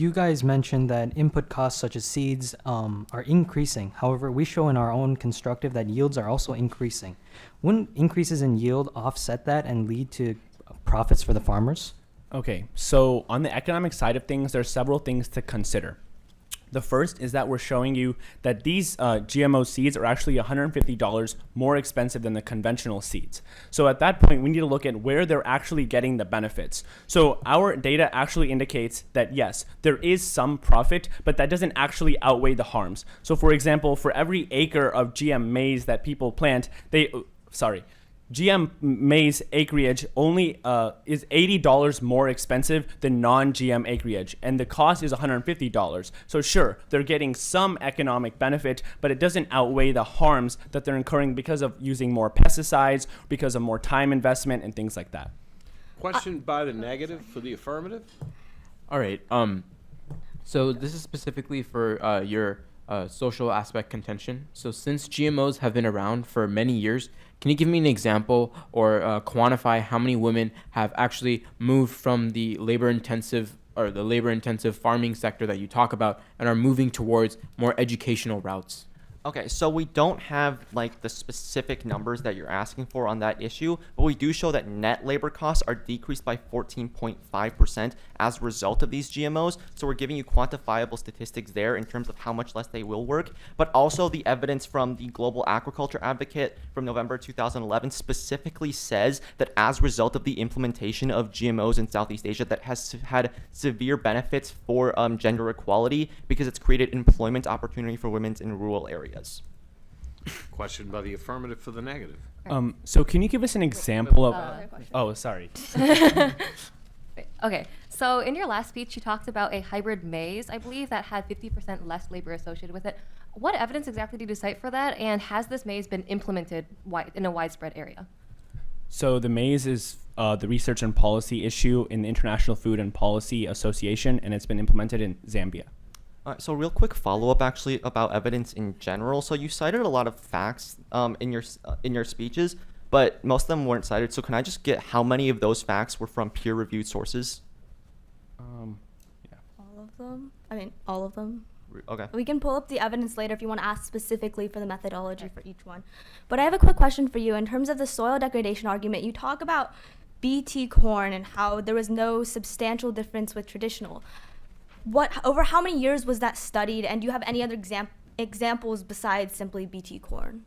You guys mentioned that input costs such as seeds are increasing. However, we show in our own constructive that yields are also increasing. Wouldn't increases in yield offset that and lead to profits for the farmers? Okay, so on the economic side of things, there are several things to consider. The first is that we're showing you that these GMO seeds are actually $150 more expensive than the conventional seeds. So at that point, we need to look at where they're actually getting the benefits. So our data actually indicates that yes, there is some profit, but that doesn't actually outweigh the harms. So for example, for every acre of GM maize that people plant, GM maize acreage only is $80 more expensive than non-GM acreage, and the cost is $150. So sure, they're getting some economic benefit, but it doesn't outweigh the harms that they're incurring because of using more pesticides, because of more time investment, and things like that. Question by the negative for the affirmative. All right. So this is specifically for your social aspect contention. So since GMOs have been around for many years, can you give me an example or quantify how many women have actually moved from the labor-intensive farming sector that you talk about and are moving towards more educational routes? Okay, so we don't have like the specific numbers that you're asking for on that issue, but we do show that net labor costs are decreased by 14.5% as a result of these GMOs. So we're giving you quantifiable statistics there in terms of how much less they will work, but also the evidence from the Global Agriculture Advocate from November 2011 specifically says that as a result of the implementation of GMOs in Southeast Asia, that has had severe benefits for gender equality because it's created employment opportunity for women in rural areas. Question by the affirmative for the negative. So can you give us an example of? Oh, sorry. Okay, so in your last speech, you talked about a hybrid maize, I believe, that had 50% less labor associated with it. What evidence exactly did you cite for that, and has this maize been implemented in a widespread area? So the maize is the research and policy issue in the International Food and Policy Association, and it's been implemented in Zambia. So real quick follow-up actually about evidence in general. So you cited a lot of facts in your speeches, but most of them weren't cited. So can I just get how many of those facts were from peer-reviewed sources? Yeah. All of them? I mean, all of them. Okay. We can pull up the evidence later if you want to ask specifically for the methodology for each one. But I have a quick question for you. In terms of the soil degradation argument, you talk about BT corn and how there was no substantial difference with traditional. Over how many years was that studied, and do you have any other examples besides simply BT corn?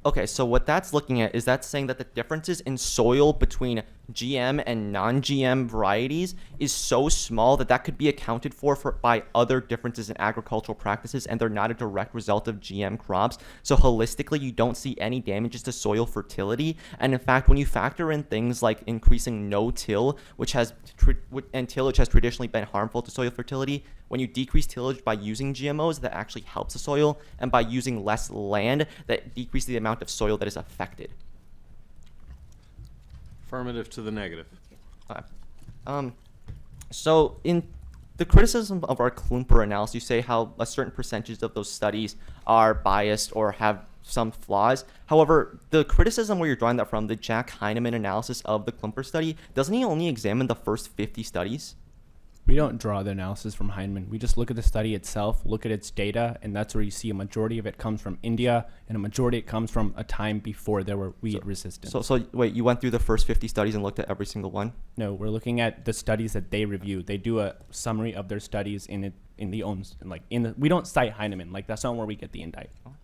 Okay, so what that's looking at is that's saying that the differences in soil between GM and non-GM varieties is so small that that could be accounted for by other differences in agricultural practices, and they're not a direct result of GM crops. So holistically, you don't see any damages to soil fertility. And in fact, when you factor in things like increasing no-till, and tillage has traditionally been harmful to soil fertility, when you decrease tillage by using GMOs, that actually helps the soil, and by using less land, that decreases the amount of soil that is affected. Affirmative to the negative. So in the criticism of our Klumper analysis, you say how a certain percentage of those studies are biased or have some flaws. However, the criticism where you're drawing that from, the Jack Heinemann analysis of the Klumper study, doesn't he only examine the first 50 studies? We don't draw the analysis from Heinemann. We just look at the study itself, look at its data, and that's where you see a majority of it comes from India, and a majority it comes from a time before there were weed resistance. So wait, you went through the first 50 studies and looked at every single one? No, we're looking at the studies that they review. They do a summary of their studies we don't cite Heinemann. Like, that's not where we get the indictment.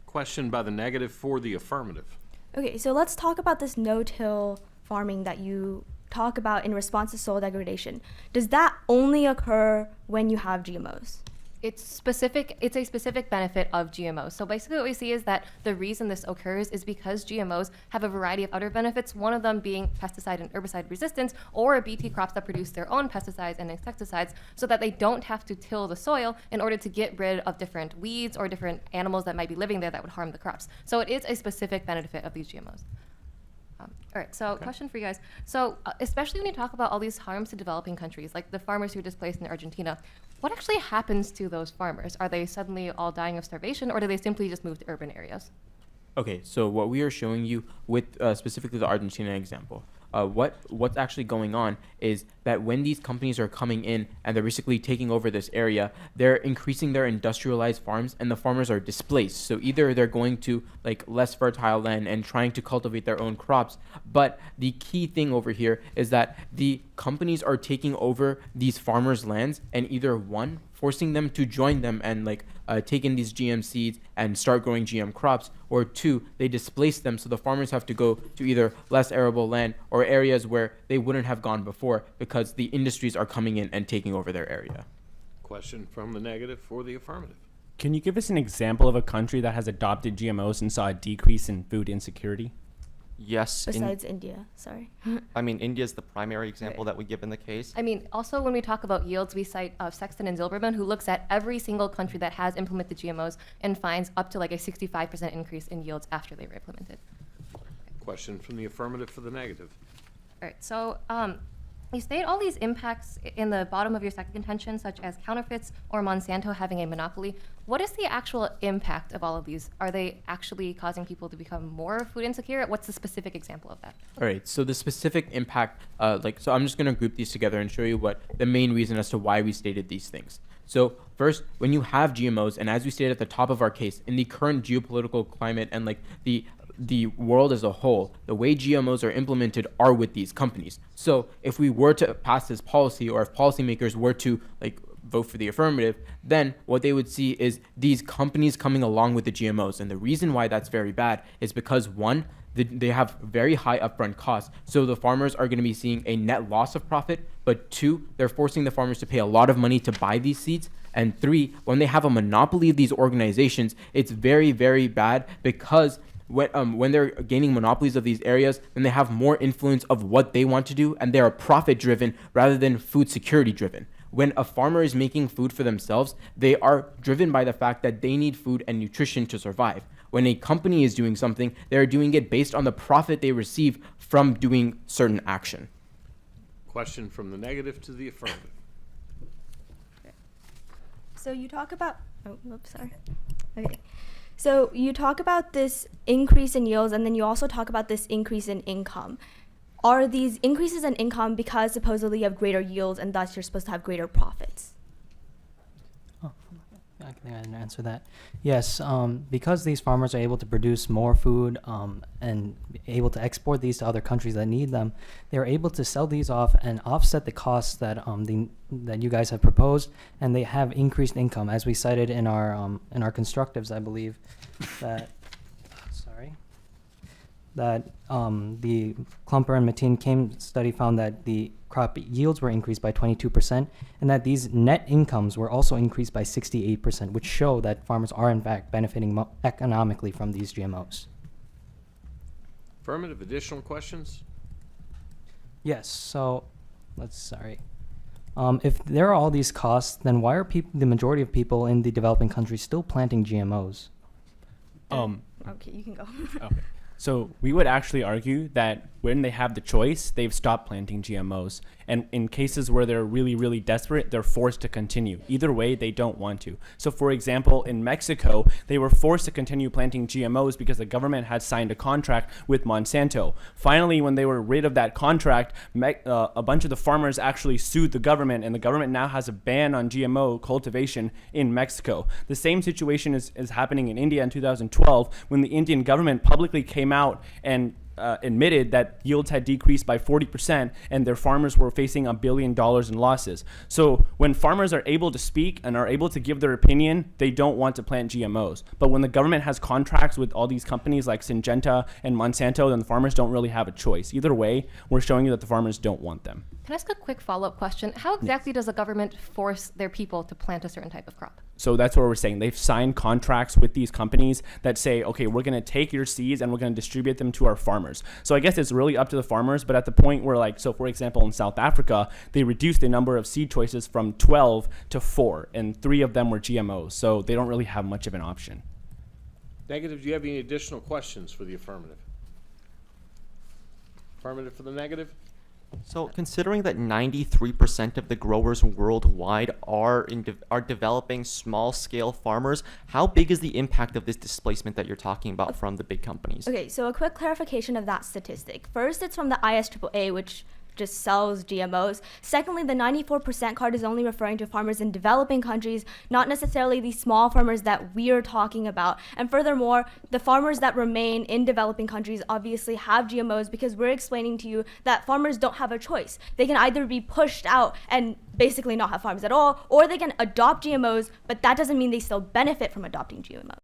Question by the negative for the affirmative. Okay, so let's talk about this no-till farming that you talk about in response to soil degradation. Does that only occur when you have GMOs? It's a specific benefit of GMOs. So basically what we see is that the reason this occurs is because GMOs have a variety of other benefits, one of them being pesticide and herbicide resistance, or BT crops that produce their own pesticides and insecticides so that they don't have to till the soil in order to get rid of different weeds or different animals that might be living there that would harm the crops. So it is a specific benefit of these GMOs. All right, so question for you guys. So especially when you talk about all these harms to developing countries, like the farmers who are displaced in Argentina, what actually happens to those farmers? Are they suddenly all dying of starvation, or do they simply just move to urban areas? Okay, so what we are showing you with specifically the Argentina example, what's actually going on is that that when these companies are coming in and they're basically taking over this area, they're increasing their industrialized farms and the farmers are displaced. So either they're going to like less fertile land and trying to cultivate their own crops. But the key thing over here is that the companies are taking over these farmers' lands and either one, forcing them to join them and take in these GM seeds and start growing GM crops, or two, they displace them so the farmers have to go to either less arable land or areas where they wouldn't have gone before because the industries are coming in and taking over their area. Question from the negative for the affirmative. Can you give us an example of a country that has adopted GMOs and saw a decrease in food insecurity? Yes. Besides India, sorry. I mean, India is the primary example that we give in the case. I mean, also when we talk about yields, we cite Sexton and Zilberman, who looks at every single country that has implemented GMOs and finds up to like a 65% increase in yields after they were implemented. Question from the affirmative for the negative. All right, so you state all these impacts in the bottom of your second contention, such as counterfeits or Monsanto having a monopoly. What is the actual impact of all of these? Are they actually causing people to become more food insecure? What's the specific example of that? All right, so the specific impact, so I'm just going to group these together and show you what the main reason as to why we stated these things. So first, when you have GMOs, and as we stated at the top of our case, in the current geopolitical climate and the world as a whole, the way GMOs are implemented are with these companies. So if we were to pass this policy, or if policymakers were to vote for the affirmative, then what they would see is these companies coming along with the GMOs. And the reason why that's very bad is because one, they have very high upfront costs. So the farmers are going to be seeing a net loss of profit. But two, they're forcing the farmers to pay a lot of money to buy these seeds. And three, when they have a monopoly of these organizations, it's very, very bad because when they're gaining monopolies of these areas, then they have more influence of what they want to do, and they are profit driven rather than food security driven. When a farmer is making food for themselves, they are driven by the fact that they need food and nutrition to survive. When a company is doing something, they're doing it based on the profit they receive from doing certain action. Question from the negative to the affirmative. So you talk about, sorry. Okay. So you talk about this increase in yields, and then you also talk about this increase in income. Are these increases in income because supposedly you have greater yields and thus you're supposed to have greater profits? I think I didn't answer that. Yes, because these farmers are able to produce more food and able to export these to other countries that need them, they're able to sell these off and offset the costs that that you guys have proposed, and they have increased income, as we cited in our constructives, I believe, that the Klumper and Mateen study found that the crop yields were increased by 22%, and that these net incomes were also increased by 68%, which show that farmers are in fact benefiting economically from these GMOs. Affirmative. Additional questions? Yes, so if there are all these costs, then why are the majority of people in the developing countries still planting GMOs? Okay, you can go. Okay. So we would actually argue that when they have the choice, they've stopped planting GMOs. And in cases where they're really, really desperate, they're forced to continue. Either way, they don't want to. So for example, in Mexico, they were forced to continue planting GMOs because the government had signed a contract with Monsanto. Finally, when they were rid of that contract, a bunch of the farmers actually sued the government, and the government now has a ban on GMO cultivation in Mexico. The same situation is happening in India in 2012, when the Indian government publicly came out and admitted that yields had decreased by 40% and their farmers were facing $1 billion in losses. So when farmers are able to speak and are able to give their opinion, they don't want to plant GMOs. But when the government has contracts with all these companies like Syngenta and Monsanto, then the farmers don't really have a choice. Either way, we're showing you that the farmers don't want them. Can I ask a quick follow-up question? How exactly does the government force their people to plant a certain type of crop? So that's what we're saying. They've signed contracts with these companies that say, okay, we're going to take your seeds and we're going to distribute them to our farmers. So I guess it's really up to the farmers, but at the point where so for example, in South Africa, they reduced the number of seed choices from 12 to 4, and 3 of them were GMOs. So they don't really have much of an option. Negative. Do you have any additional questions for the affirmative? Affirmative for the negative? So considering that 93% of the growers worldwide are developing small-scale farmers, how big is the impact of this displacement that you're talking about from the big companies? Okay, so a quick clarification of that statistic. First, it's from the ISAAA, which just sells GMOs. Secondly, the 94% card is only referring to farmers in developing countries, not necessarily the small farmers that we are talking about. And furthermore, the farmers that remain in developing countries obviously have GMOs because we're explaining to you that farmers don't have a choice. They can either be pushed out and basically not have farms at all, or they can adopt GMOs, but that doesn't mean they still benefit from adopting GMOs.